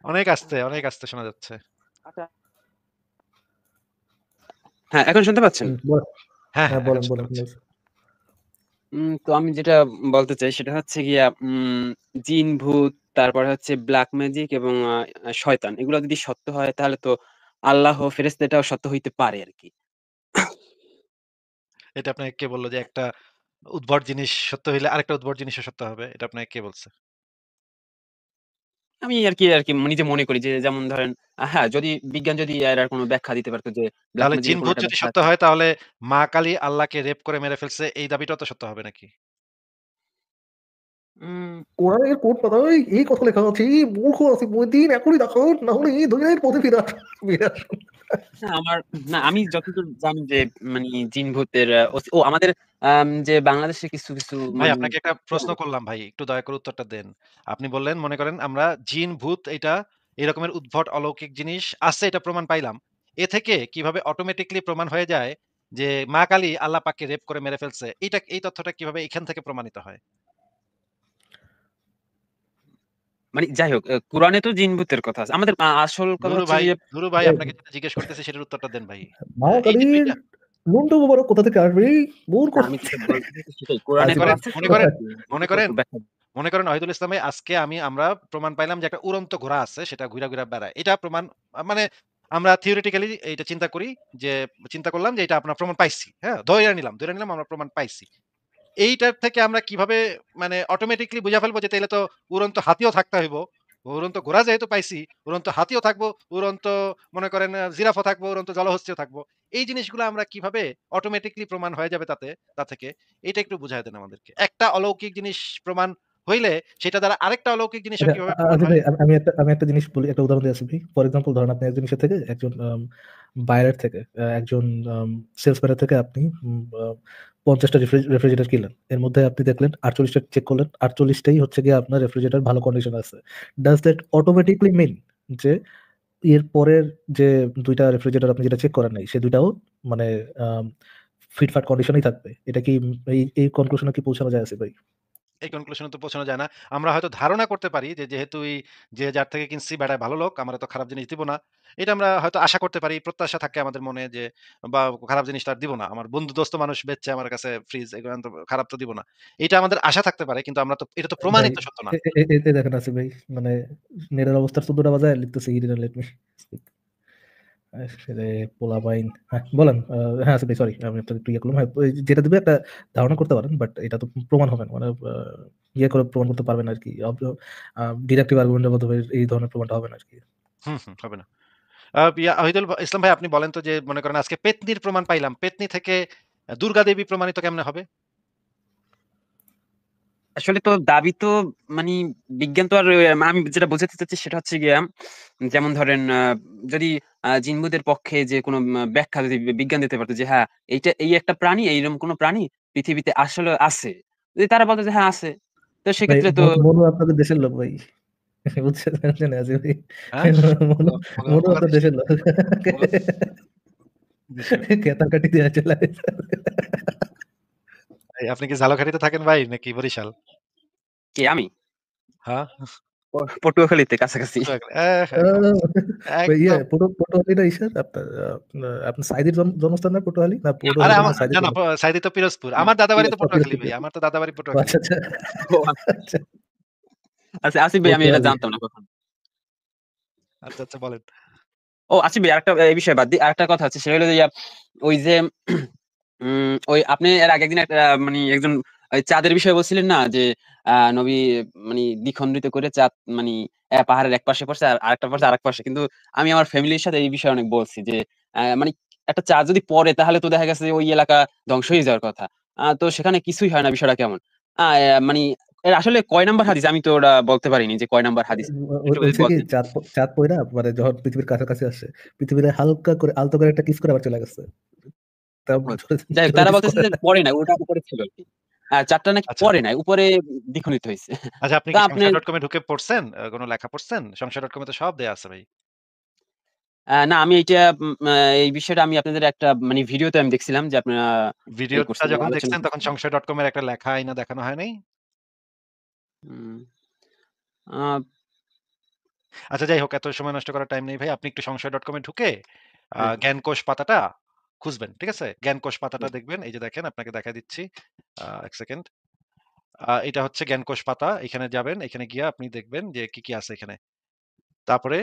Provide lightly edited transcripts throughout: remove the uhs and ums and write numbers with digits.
অনেক আস্তে শোনা যাচ্ছে। আচ্ছা। হ্যাঁ, এখন শুনতে পাচ্ছেন? হ্যাঁ, হ্যাঁ, হ্যাঁ, এখন বলেন, শুনতে বলেন পাচ্ছি। প্লিজ। তো আমি যেটা বলতে চাই সেটা হচ্ছে গিয়া জিন, ভূত, তারপরে হচ্ছে ব্ল্যাক ম্যাজিক এবং শয়তান এগুলো যদি সত্য হয় তাহলে তো আল্লাহ, ফেরেশতা এটাও সত্য হইতে পারে আরকি। এটা আপনাকে কে বলল যে একটা উদ্ভট জিনিস সত্য হইলে আরেকটা উদ্ভট জিনিসও সত্য হবে? এটা আপনাকে কে বলছে? আমি আরকি নিজে মনে করি যে যেমন ধরেন হ্যাঁ, যদি বিজ্ঞান যদি এর কোনো ব্যাখ্যা দিতে পারত যে ব্ল্যাক তাহলে ম্যাজিক এর কোনো জিন-ভূত একটা যদি ব্যাখ্যা সত্য আছে। হয় তাহলে মা কালী আল্লাহকে রেপ করে মেরে ফেলছে এই দাবিটাও তো সত্য হবে নাকি? উম কোরআনের কোন পাতায় এই কথা লেখা আছে? মূর্খ আছে বই দিন এখনই দেখান, না হলে দুনিয়ার পথে ফিরে আসুন। না আমার না আমি যতদূর জানি যে মানে জিন ভূতের আমাদের যে বাংলাদেশে কিছু ভাই মানে আপনাকে একটা প্রশ্ন করলাম ভাই। একটু দয়া করে উত্তরটা দেন। আপনি বললেন মনে করেন আমরা জিন-ভূত এটা এরকমের উদ্ভট অলৌকিক জিনিস আছে এটা প্রমাণ পাইলাম। এ থেকে কিভাবে অটোমেটিক্যালি প্রমাণ হয়ে যায় যে মা কালী আল্লাহ পাককে রেপ করে মেরে ফেলছে? এই তথ্যটা কিভাবে এখান থেকে প্রমাণিত হয়? মানে যাই হোক কোরআনে তো জিন ভূতের কথা আছে। আমাদের আসল কথা ধুরু হচ্ছে ভাই, যে ধুরু ভাই এই আপনাকে যেটা জিজ্ঞেস করতেছি সেটার উত্তরটা দেন ভাই। মা এই যে কালীর ২ টা মুন্ডু মোবারক কোথা থেকে আসবে? মূর্খ। না আমি যেটা বলতে চাইছি সেটাই। কোরআনে মনে আসিফ তো ভাই, করেন আছে মনে সেটা করেন মনে যদি করেন একটু ব্যাখ্যা মনে করেন ওয়াহিদুল ইসলাম ভাই আজকে আমরা প্রমাণ পাইলাম যে একটা উড়ন্ত ঘোড়া আছে সেটা ঘুইরা বেড়ায়। এটা প্রমাণ মানে আমরা থিওরিটিক্যালি এইটা চিন্তা করি যে চিন্তা করলাম যে এটা আমরা প্রমাণ পাইছি। হ্যাঁ? ধইরা নিলাম আমরা প্রমাণ পাইছি। এইটার থেকে আমরা কিভাবে মানে অটোমেটিক্যালি বুঝা ফেলবো যে তাইলে তো উড়ন্ত হাতিও থাকতে হইব। উড়ন্ত ঘোড়া যেহেতু পাইছি, উড়ন্ত হাতিও থাকবো, উড়ন্ত মনে করেন জিরাফও থাকবো, উড়ন্ত জলহস্তিও থাকবো। এই জিনিসগুলো আমরা কিভাবে অটোমেটিক্যালি প্রমাণ হয়ে যাবে তা থেকে এটা একটু বুঝায় দেন আমাদেরকে। একটা অলৌকিক জিনিস প্রমাণ হইলে সেটা দ্বারা আরেকটা অলৌকিক জিনিসও আচ্ছা, কিভাবে প্রমাণ আসিফ হয়? ভাই, আমি একটা জিনিস বলি, একটা উদাহরণ দিই আসিফ ভাই। ফর এক্সাম্পল ধরেন আপনি একজন ইসে থেকে একজন বায়ারের থেকে একজন সেলসম্যানের থেকে আপনি ৫০টা রেফ্রিজারেটর কিনলেন। এর মধ্যে আপনি দেখলেন ৪৮টা চেক করলেন। ৪৮ টাই হচ্ছে গিয়ে আপনার রেফ্রিজারেটর ভালো কন্ডিশন আছে। ডাজ দ্যাট অটোমেটিক্যালি মিন যে এর পরের যে ২ টা রেফ্রিজারেটর আপনি যেটা চেক করেন নাই, সে ২ টাও মানে আম ফিটফাট কন্ডিশনেই থাকবে? এটা কি এই কনক্লুশন এ কি পৌঁছানো যায় আসিফ ভাই? এই কনক্লুশনে তো পৌঁছানো যায় না। আমরা হয়তো ধারণা করতে পারি যে যেহেতু যে যার থেকে কিনছি বেটায় ভালো লোক, আমার এত খারাপ জিনিস দিব না। এটা আমরা হয়তো আশা করতে পারি, প্রত্যাশা থাকে আমাদের মনে যে বা খারাপ জিনিসটা আর দিব না। আমার বন্ধু দোস্ত মানুষ বেচছে আমার কাছে ফ্রিজ এগুলো তো খারাপ তো দিব না। এটা আমাদের আশা থাকতে পারে কিন্তু এটা তো ভাই, প্রমাণিত সত্য না। এই দেখেন আসিফ ভাই, মানে নেটের অবস্থার ১৪টা বাজায় লিখতেছে he didn't let me speak. আসলে পোলাপাইন। হ্যাঁ, বলেন। হ্যাঁ, আসিফ ভাই, সরি আমি আপনাকে একটু ইয়ে করলাম। হ্যাঁ, ওই যেটা দিবে একটা ধারণা করতে পারেন, বাট এটা তো প্রমাণ হবে না। মানে ইয়ে করে প্রমাণ করতে পারবেন আরকি। ডিডাক্টিভ আর্গুমেন্টের মাধ্যমে এই ধরনের প্রমাণটা হবে না আরকি। হবে না। ইসলাম ভাই আপনি বলেন তো যে মনে করেন আজকে পেত্নীর প্রমাণ পাইলাম। পেত্নী থেকে দুর্গা দেবী প্রমাণিত কেমনে হবে? আসলে তো দাবি তো মানি বিজ্ঞান তো আর আমি যেটা বোঝাতে চাচ্ছি সেটা হচ্ছে গিয়া যেমন ধরেন যদি জিনবুদের পক্ষে যে কোনো ব্যাখ্যা যদি বিজ্ঞান দিতে পারতো যে হ্যাঁ, এই একটা প্রাণী এইরকম কোন প্রাণী পৃথিবীতে আসলে আছে। যদি তারা বলতো যে হ্যাঁ আছে। তো ভাই, সেক্ষেত্রে তো মনু আপনাদের দেশের লোক ভাই। বুঝছেন? আসিফ ভাই। হ্যাঁ? মনু মনু আপনার বাংলাদেশী দেশের লোক। বাংলা দেশের কেতাকাটি দিয়ে চলে আসছে। ভাই আপনি কি ঝালকাঠিতে থাকেন ভাই নাকি বরিশাল? কি আমি হ্যাঁ? পটুয়াখালীতে কাছাকাছি। ভাই, ইয়ে একদম পটুয়াখালীটা ইসের আপনার আপনার সাইদির জন্মস্থান না পটুয়াখালী? না আরে পটুয়াখালীতে মনে হয় সাইদির না, না জন্ম। সাইদি তো পিরোজপুর। না, আমার দাদাবাড়ি তো পটুয়াখালী পিরোজপুর, ভাই। আমার তো দাদাবাড়ি ও পটুয়াখালী। আচ্ছা, আচ্ছা। ও আচ্ছা, আচ্ছা আসিফ ভাই আমি এটা পটুয়াখালী। জানতাম না কখনো। আচ্ছা, আচ্ছা বলেন। ও আসিফ ভাই আরেকটা এই বিষয়ে বাদ দিই। আরেকটা কথা আছে সেটা হলো যে ওই যে ওই আপনি এর আগে একদিন একটা একজন ওই চাঁদের বিষয়ে বলছিলেন না যে নবী দ্বিখণ্ডিত করে চাঁদ পাহাড়ের এক পাশে পড়ছে আর আরেকটা পড়ছে আরেক পাশে। কিন্তু আমি আমার ফ্যামিলির সাথে এই বিষয়ে অনেক বলছি যে একটা চাঁদ যদি পড়ে তাহলে তো দেখা গেছে যে ওই এলাকা ধ্বংস হয়ে যাওয়ার কথা। তো সেখানে কিছুই হয় না বিষয়টা কেমন? আ মানে এর আসলে কয় নাম্বার হাদিস আমি তো ওটা বলতে পারিনি যে কয় নাম্বার হাদিস। একটু যদি হইছে কি, বলতেন। চাঁদ পইড়া মানে যখন পৃথিবীর কাছাকাছি আসছে, পৃথিবীতে হালকা করে আলতো করে একটা কিস করে আবার চলে গেছে। ও তেমন জোরে যাই হোক জোরে তারা কিস বলতেছে করে যে না। পড়ে নাই ওটা উপরে ছিল আরকি। চাঁদটা নাকি আচ্ছা, পড়ে নাই, উপরে দ্বিখণ্ডিত হইছে। আচ্ছা আপনি তো কি আপনি সংশয়.com এ ঢুকে পড়ছেন? কোন লেখা পড়ছেন? সংশয়.com এ তো সব দেয়া আছে ভাই। না আমি এইটা এই বিষয়টা আমি আপনাদের একটা ভিডিওতে আমি দেখছিলাম যে আপনারা ভিডিওটা করছেন, যখন আলোচনা দেখছেন তখন করছেন। সংশয়.com এর একটা লেখা আইনা দেখানো হয় নাই? হুম, আ আচ্ছা যাই হোক, এত সময় নষ্ট করার টাইম নেই ভাই। আপনি একটু সংশয়.com এ ঢুকে হ্যাঁ, জ্ঞানকোষ পাতাটা খুঁজবেন। ঠিক আছে? জ্ঞানকোষ পাতাটা হ্যাঁ, দেখবেন। এই যে দেখেন, আপনাকে দেখায় দিচ্ছি। ১ সেকেন্ড। এটা হচ্ছে জ্ঞানকোষ পাতা। এখানে যাবেন। এখানে গিয়ে আপনি দেখবেন যে কি আছে এখানে। তারপরে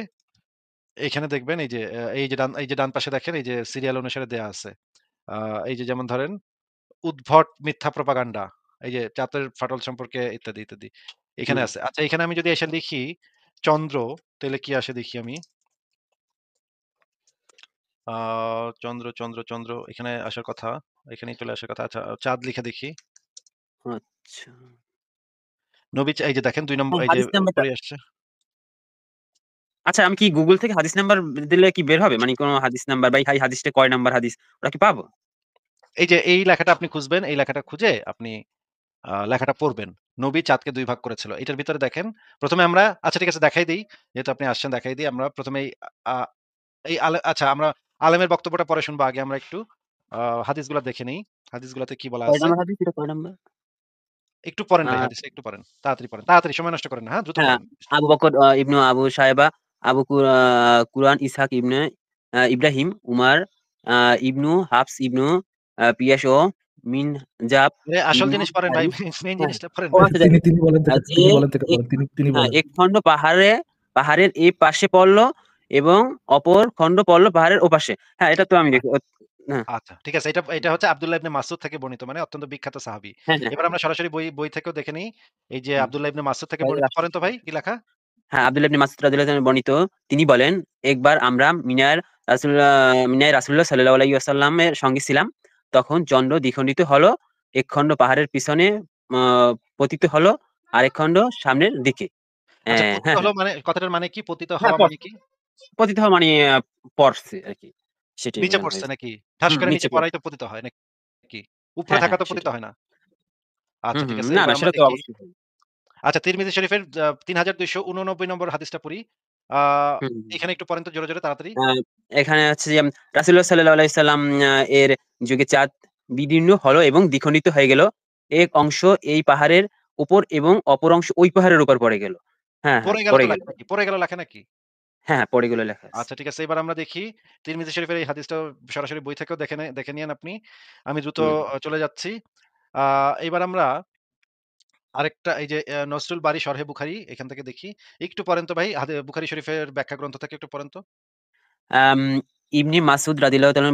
এখানে দেখবেন এই যে ডান পাশে দেখেন, এই যে সিরিয়াল অনুসারে দেয়া আছে। আ এই যে যেমন ধরেন উদ্ভট মিথ্যা প্রপাগান্ডা। এই যে চাঁদের ফাটল সম্পর্কে ইত্যাদি, ইত্যাদি। এখানে হুম, আছে। আচ্ছা, এখানে আমি যদি এসে লিখি চন্দ্র, তাহলে কি আসে দেখি আমি। আ চন্দ্র এখানে আসার কথা। এখানেই চলে আসার কথা। আচ্ছা, চাঁদ লিখে দেখি। আচ্ছা। এই যে দেখেন ২ নম্বর, এই যে হাদিস নাম্বারটা, উপরেই আসছে। আচ্ছা আমি কি গুগল থেকে হাদিস নাম্বার দিলে কি বের হবে? মানে কোন হাদিস নাম্বার, ভাই হাই হাদিসটা কয় নাম্বার হাদিস, ওটা কি পাবো? এই যে এই লেখাটা আপনি খুঁজবেন। এই লেখাটা খুঁজে আপনি লেখাটা পড়বেন। নবী চাঁদকে ২ ভাগ করেছিল। এটার ভিতরে দেখেন, ১ম এ আমরা, আচ্ছা ঠিক আছে দেখাই দেই। যেহেতু আপনি আসছেন দেখাই দিই। আমরা ১ম এই আ এই আচ্ছা, আমরা আলেমের বক্তব্যটা পরে শুনবো। আগে আমরা একটু আ হাদিসগুলা দেখে নেই। হাদিসগুলাতে কি বলা কয় আছে? নাম্বার হাদিস, এটা কয় নাম্বার? একটু পড়েন ভাই, আ হাদিসটা একটু পড়েন। তাড়াতাড়ি পড়েন। তাড়াতাড়ি সময় নষ্ট করেন না, হ্যাঁ? দ্রুত হ্যাঁ, পড়েন। আবু বকর ইবনু আবু সায়বা, আবু কুরআন, ইসহাক ইবনে ইব্রাহিম, উমার ইবনু হাফস ইবনু পিয়াস ও মিনজাব আসল ইবনু জিনিস পড়েন ভাই। হারিস। মেইন হ্যাঁ, জিনিসটা পড়েন ও ভাই। আচ্ছা যাই হোক। তিনি বলেন থেকে যে তিনি বলেন থেকে এক পড়েন। তিনি হ্যাঁ, বলেন। এক খন্ড পাহাড়ের এই পাশে পড়ল এবং অপর খন্ড পড়ল পাহাড়ের ওপাশে। হ্যাঁ, এটা তো আমি দেখি। হ্যাঁ, আচ্ছা, ঠিক আছে। এটা হচ্ছে আব্দুল্লাহ ইবনে মাসউদ থেকে বর্ণিত, মানে অত্যন্ত বিখ্যাত সাহাবী। হ্যাঁ, হ্যাঁ, এবার আমরা সরাসরি বই থেকেও দেখে নেই। এই যে হুম। আব্দুল্লাহ ইবনে মাসউদ থেকে ভাই বর্ণিত, পড়েন তো রাষ্ট্রপতি। ভাই, কি লেখা? হ্যাঁ, আব্দুল্লাহ ইবনে মাসউদ রাদিয়াল্লাহু তাআলা বর্ণিত, তিনি বলেন, একবার আমরা মিনায় রাসূলুল্লাহ সাল্লাল্লাহু আলাইহি ওয়াসাল্লামের সঙ্গে ছিলাম। তখন চন্দ্র দ্বিখণ্ডিত হলো। এক খণ্ড পাহাড়ের পিছনে আ পতিত হলো, আরেক খণ্ড সামনের দিকে। আচ্ছা, পতিত হ্যাঁ, হলো হ্যাঁ। মানে, কথাটার মানে কি? পতিত হ্যাঁ, হওয়া মানে কি? পতিত হওয়া মানে পড়ছে আরকি। সেটাই নিচে বোঝানো পড়ছে হয়েছে। নাকি? ঠাস করে নিচে নিচে পড়ছে। পড়াই তো পতিত হয় নাকি? উপরে হ্যাঁ, থাকা হ্যাঁ, তো পতিত সেটাই। হয় না? হুম, আচ্ছা ঠিক হুম। আছে। না, এবার না, আমরা সেটা তো দেখি। অবশ্যই। আচ্ছা, তিরমিজি শরীফের ৩২৮৯ নম্বর হাদিসটা পড়ি। আ হুম, হুম। এখানে একটু পড়েন তো জোরে, জোরে তাড়াতাড়ি। আ এখানে হচ্ছে যে রাসূলুল্লাহ সাল্লাল্লাহু আলাইহি সাল্লাম এর যুগে চাঁদ বিদীর্ণ হলো এবং দ্বিখণ্ডিত হয়ে গেল। এক অংশ এই পাহাড়ের উপর এবং অপর অংশ ওই পাহাড়ের উপর পড়ে গেল। হ্যাঁ, হ্যাঁ, পড়ে গেল পড়ে তো গেল। লেখে নাকি? পড়ে গেল লেখে নাকি? হ্যাঁ, হ্যাঁ, পড়ে গেল লেখা আছে। আচ্ছা ঠিক আছে। এবার আমরা দেখি তিরমিজি শরীফের এই হাদিসটা সরাসরি বই থেকেও দেখে নিয়েন আপনি। আমি দ্রুত হুম। চলে যাচ্ছি। আ এবার আমরা আরেকটা, এই যে নসরুল বারী শরহে বুখারী, এখান থেকে দেখি। একটু পড়েন তো ভাই, বুখারী শরীফের ব্যাখ্যা গ্রন্থ থেকে একটু পড়েন তো। আম ইবনে মাসউদ রাদিয়াল্লাহু তাআলা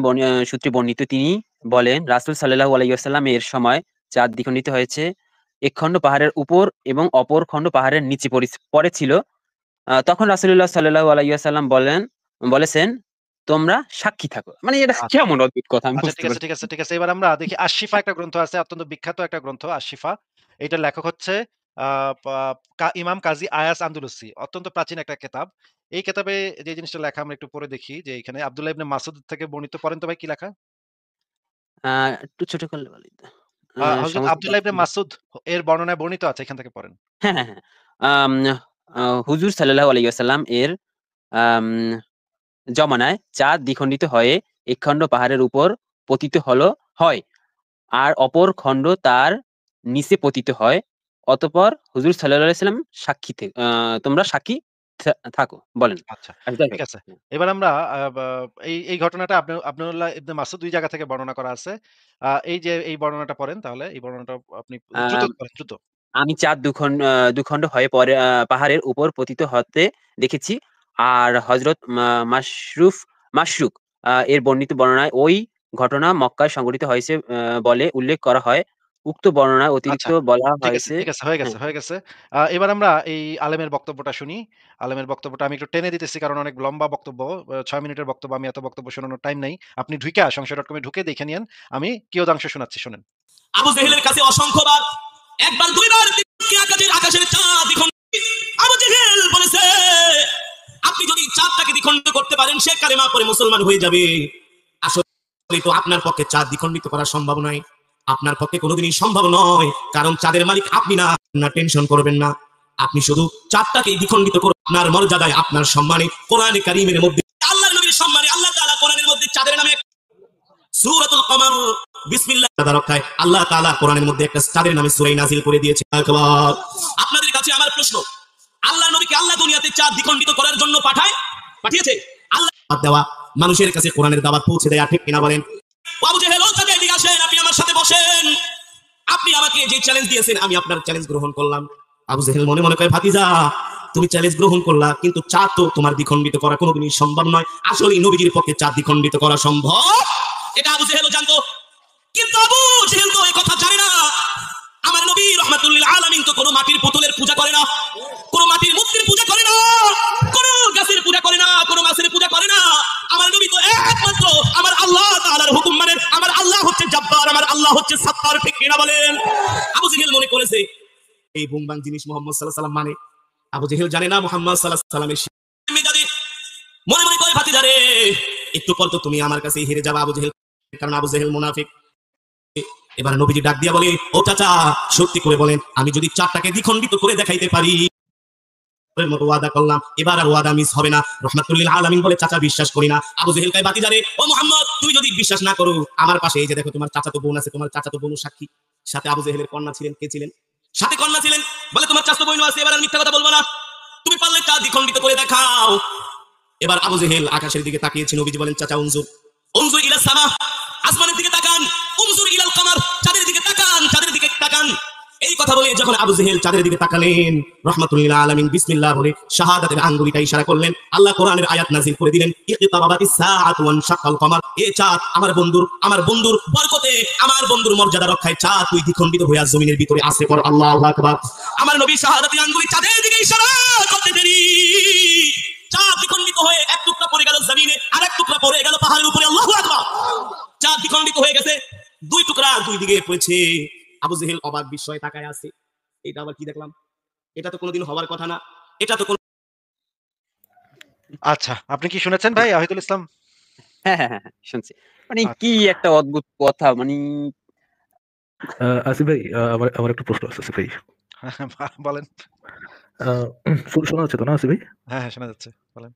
সূত্রে বর্ণিত, তিনি বলেন, রাসূল সাল্লাল্লাহু আলাইহি ওয়াসাল্লাম এর সময় চাঁদ দ্বিখণ্ডিত হয়েছে। এক খণ্ড পাহাড়ের উপর এবং অপর খণ্ড পাহাড়ের নিচে পড়েছিল। তখন রাসূলুল্লাহ সাল্লাল্লাহু আলাইহি ওয়াসাল্লাম বলেছেন, "তোমরা সাক্ষী থাকো।" মানে এটা আচ্ছা। কেমন অদ্ভুত কথা, আমি আচ্ছা বুঝতে ঠিক আছে, পারছি ঠিক না। আছে, ঠিক আছে। এবার আমরা দেখি আশ-শিফা একটা গ্রন্থ আছে, অত্যন্ত বিখ্যাত একটা গ্রন্থ আশ-শিফা। এইটার লেখক হচ্ছে আ পা ইমাম কাজী আয়াজ আন্দুলুসি। অত্যন্ত প্রাচীন একটা কেতাব। এই কেতাবে যে জিনিসটা লেখা আমরা একটু পড়ে দেখি, যে এখানে আব্দুল্লাহ ইবনে মাসউদ থেকে বর্ণিত, পড়েন তো ভাই কি লেখা? আ একটু ছোট করলে ভালো হতো। হযরত সমস্ত আব্দুল্লাহ ইবনে মাসউদ এর বর্ণনায় বর্ণিত আছে, এখান থেকে পড়েন। হ্যাঁ, হ্যাঁ, হ্যাঁ। আম হুজুর সাল্লাল্লাহু আলাইহি ওয়াসাল্লাম এর আম জমানায় চাঁদ দ্বিখণ্ডিত হয়ে এক খণ্ড পাহাড়ের উপর পতিত হয়। আর অপর খণ্ড তার নিচে পতিত হয়। অতঃপর হুজুর সাল্লাল্লাহু আলাইহি ওয়াসাল্লাম তোমরা সাক্ষী থাকো। বলেন। আচ্ছা, আচ্ছা যাই ঠিক হোক। আছে। এবার আমরা বা এই ঘটনাটা আব্দুল্লাহ ইবনে মাসউদ ২ জায়গা থেকে বর্ণনা করা আছে। এই যে এই বর্ণনাটা পড়েন তাহলে, এই বর্ণনাটা আপনি দ্রুত আম পড়েন, দ্রুত। আমি চাঁদ দুখণ্ড হয়ে পরে পাহাড়ের উপর পতিত হতে দেখেছি। আর হযরত মাশরুক এর বর্ণিত বর্ণনায় ওই ঘটনা মক্কায় সংঘটিত হয়েছে বলে উল্লেখ করা হয়। উক্ত বর্ণনায় আচ্ছা, অতিরিক্ত বলা ঠিক আছে, হয়েছে। ঠিক আছে। হয়ে গেছে, হ্যাঁ, হয়ে গেছে। এবার আমরা এই আলেমের বক্তব্যটা শুনি। আলেমের বক্তব্যটা আমি একটু টেনে দিতেছি, কারণ অনেক লম্বা বক্তব্য। ৬ মিনিটের বক্তব্য, আমি এত বক্তব্য শোনানোর টাইম নাই। আপনি ঢুইকা সংশয়.com এ ঢুকে দেখে নিয়েন। আমি কিয়দাংশ শোনাচ্ছি, শোনেন। আবু শোনেন। জেহেলের কাছে অসংখ্যবার, একবার দুইবার আকাশের চাঁদ দ্বিখণ্ড। আবু জেহেল বলেছে, আপনি যদি চাঁদটাকে দ্বিখণ্ড করতে পারেন, সে কালেমা পড়ে মুসলমান হয়ে যাবে। আসলে তো আপনার পক্ষে চাঁদ দ্বিখণ্ডিত করা সম্ভব নয়। আপনার পক্ষে কোনোদিনই সম্ভব নয়, কারণ চাঁদের মালিক আপনি না। না, টেনশন করবেন না। আপনি শুধু চাঁদটাকে দ্বিখণ্ডিত করুন। আপনার মর্যাদায়, আপনার সম্মানে, কোরআনে কারীমের মধ্যে, আল্লাহর নবীর সম্মানে, আল্লাহ তাআলা কোরআনের মধ্যে চাঁদের নামে সূরাতুল কমর, বিসমিল্লাহ রক্ষায় আল্লাহ তাআলা কোরআনের মধ্যে একটা চাঁদের নামে সূরা নাযিল করে দিয়েছে। আকবার। আপনাদের কাছে আমার প্রশ্ন, আল্লাহ নবীকে আল্লাহ দুনিয়াতে চাঁদ দ্বিখণ্ডিত করার জন্য পাঠিয়েছে। আল্লাহ দেওয়া মানুষের কাছে কোরআনের দাওয়াত পৌঁছে দেয়া, ঠিক কিনা বলেন? আবু জেহেল তাকে এদিকে আসেন, আপনি আমার সাথে বসেন, আপনি আমাকে যে চ্যালেঞ্জ দিয়েছেন আমি আপনার চ্যালেঞ্জ গ্রহণ করলাম। আবু জেহেল মনে মনে কয়, ভাতিজা তুমি চ্যালেঞ্জ গ্রহণ করলা, কিন্তু চাঁদ তো তোমার দ্বিখণ্ডিত করা কোনোদিনই সম্ভব নয়। আসলে নবীজির পক্ষে চাঁদ দ্বিখণ্ডিত করা সম্ভব, এটা আবু জেহেলও জানতো। কিন্তু আবু জেহেল তো এই কথা জানে না, আমার নবী রাহমাতুল লিল আলামিন তো কোনো মাটির পুতুলের পূজা করে না, কোনো মাটির মূর্তির পূজা করে না, কোনো গাছের পূজা করে না, কোনো মাছের পূজা করে না। আমার নবী তো একমাত্র আমার আল্লাহ তাআলার হুকুম মানে। আমার আল্লাহ হচ্ছে জব্বার, আমার আল্লাহ হচ্ছে সাত্তার, ঠিক কিনা বলেন? আবু জেহেল মনে করেছে এই বুমবাং জিনিস মুহাম্মদ সাল্লাল্লাহু আলাইহি ওয়াসাল্লাম মানে। আবু জেহেল জানে না মুহাম্মদ সাল্লাল্লাহু আলাইহি ওয়াসাল্লামের মেজাজে। মনে মনে কয়, ভাতিজা রে একটু পর তো তুমি আমার কাছে হেরে যাবে আবু জেহেল, কারণ আবু জেহেল মুনাফিক। এবার নবীজি ডাক দিয়া বলে, ও চাচা সত্যি করে বলেন, আমি যদি চাঁদটাকে দ্বিখণ্ডিত করে দেখাইতে পারি মতো ওয়াদা করলাম, এবার আর ওয়াদা মিস হবে না। রাহমাতুল লিল আলামিন বলে, চাচা বিশ্বাস করি না। আবু জেহেল কয়, ভাতিজা রে ও মুহাম্মদ তুমি যদি বিশ্বাস না করো, আমার পাশে এই যে দেখো তোমার চাচাতো বোন আছে, তোমার চাচাতো বোন সাক্ষী। সাথে আবু জেহেলের কন্যা ছিলেন, কে ছিলেন? সাথে কন্যা ছিলেন। বলে তোমার চাচাতো বোন আছে, এবার আর মিথ্যা কথা বলবো না, তুমি পারলে চাঁদ দ্বিখণ্ডিত করে দেখাও। এবার আবু জেহেল আকাশের দিকে তাকিয়েছে। নবীজি বলেন, চাচা উনজুর ইলা সামা, আসমানের দিকে তাকান। উনজুর ইলাল কামার, চাঁদের দিকে তাকান, চাঁদের দিকে তাকান। এই কথা বলে যখন আবু জেহেল চাঁদের দিকে তাকালেন, রাহমাতুল লিল আলামিন বিসমিল্লাহ বলে শাহাদাতের আঙ্গুলিটা ইশারা করলেন। আল্লাহ কোরআনের আয়াত নাযিল করে দিলেন, ইকতারাবাতিস সাআতু ওয়ানশাক্কাল কমার। এ চাঁদ আমার বন্ধুর বরকতে, আমার বন্ধুর মর্যাদা রক্ষায় চাঁদ তুই দ্বিখণ্ডিত হয়ে জমিনের ভিতরে আসে পড়। আল্লাহু আকবার। আমার নবী শাহাদাতের আঙ্গুলি চাঁদের দিকে ইশারা করতে দেরি, চাঁদ দ্বিখণ্ডিত হয়ে এক টুকরা পড়ে গেল জমিনে, আর এক টুকরা পড়ে গেল পাহাড়ের উপরে। আল্লাহু আকবার। চাঁদ দ্বিখণ্ডিত হয়ে গেছে, দুই টুকরা দুই দিকে পড়েছে। আবু জেহেল অবাক বিস্ময়ে তাকায় আছে, এটা আবার কি দেখলাম? এটা তো কোনোদিন হওয়ার কথা না, এটা তো আচ্ছা, আপনি কি শুনেছেন ভাই ওয়াহিদুল ইসলাম? হ্যাঁ হ্যাঁ হ্যাঁ হ্যাঁ, শুনছি। মানে আচ্ছা। কি একটা অদ্ভুত কথা, মানে আসিফ ভাই, আমার একটা প্রশ্ন আছে আসিফ ভাই। বলেন। শোনা যাচ্ছে তো না আসিফ ভাই? হ্যাঁ, হ্যাঁ, শোনা যাচ্ছে, বলেন।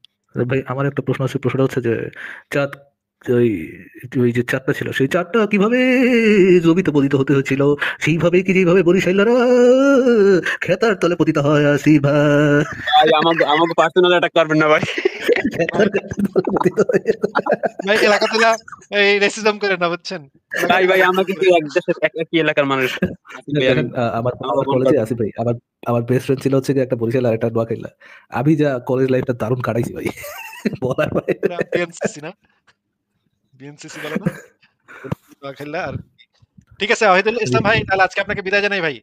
ভাই আমার একটা প্রশ্ন আছে। প্রশ্নটা হচ্ছে যে চাঁদ, ওই ওই যে চাঁদটা ছিল, সেই চাঁদটা কিভাবে জমিতে পতিত হতে হয়েছিল? সেইভাবে কি যেভাবে বরিশাইলারা খেতার তলে পতিত হয় আসিফ ভাই? আমাকে পার্সোনাল অ্যাটাক করবেন না ভাই। ভাই এলাকাতে না এই রেসিজম করে না, বুঝছেন? ভাই আমাকে কি এক দেশের একই এলাকার মানুষ। আমার কলেজে আসিফ ভাই, আমার বেস্ট ফ্রেন্ড ছিল হচ্ছে একটা বরিশাল আর একটা নোয়াখালী। আমি যা কলেজ লাইফটা দারুণ কাটাইছি ভাই, বলার বাইরে। বিএনসিসি না, বিএনসিসি বলে না, নোয়াখালী। আর ঠিক আছে ওয়াহিদুল ইসলাম ভাই, তাহলে আজকে আপনাকে বিদায় জানাই ভাই।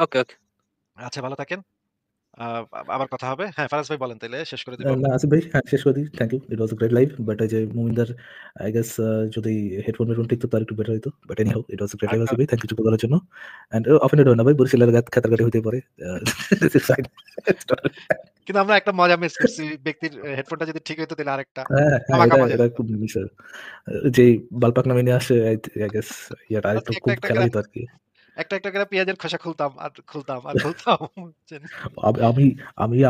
ওকে ওকে, আচ্ছা, ভালো থাকেন। আবার কথা হবে। হ্যাঁ, ফারাজ ভাই বলেন, তাহলে শেষ করে দিব। না আসিফ ভাই, হ্যাঁ শেষ করে দিই। Thank you, it was great live. But এই যে মুমিনদার আই গেস যদি হেডফোন টিকতো তার একটু বেটার হইতো। But anyhow, it was great live Asif ভাই। থ্যাংক ইউ যুক্ত করার জন্য। এন্ড অফেন্ডেড হয় না ভাই, বরিশালের খেতার গাড়ি হইতে পারে। কিন্তু আমরা একটা মজা মিস করছি, ব্যক্তির হেডফোনটা যদি ঠিক হইতো তাহলে আরেকটা এটা খুব মিস হয়। যে বালপাক নামে নিয়ে আসে আই গেস, ইয়াটা আরেকটু খুব খেলা হইতো আর কি। একটা করে পেঁয়াজের খোসা খুলতাম। আমি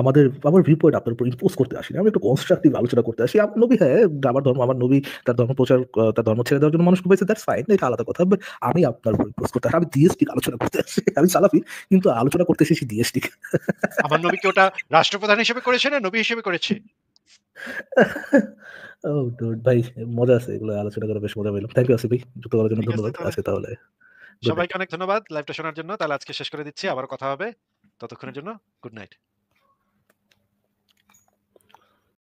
আমার ভিউ পয়েন্ট আপনার উপর ইম্পোজ করতে আসি না, আমি একটু কনস্ট্রাকটিভ আলোচনা করতে আসি। আমার নবী, হ্যাঁ আমার নবী তার ধর্ম প্রচার, তার ধর্ম ছেড়ে দেওয়ার জন্য মানুষ পেয়েছে, দ্যাটস ফাইন, এটা আলাদা কথা। বাট আমি আপনার উপর ইম্পোজ করতে আসি, আমি ডিএসটিক আলোচনা করতে আসি। আমি সালাফি কিন্তু আলোচনা করতে এসেছি ডিএসটিক। আমার নবীকে ওটা রাষ্ট্রপ্রধান হিসেবে করেছে না নবী হিসেবে করেছে? ও ডুড ভাই, মজা আছে এগুলো আলোচনা করে, বেশ মজা পেলাম। থ্যাংক ইউ আসিফ ভাই, যুক্ত করার জন্য ধন্যবাদ। আজকে তাহলে সবাইকে অনেক ধন্যবাদ লাইভটা শোনার জন্য। তাহলে আজকে শেষ করে দিচ্ছি, আবার কথা হবে। ততক্ষণের জন্য গুড নাইট।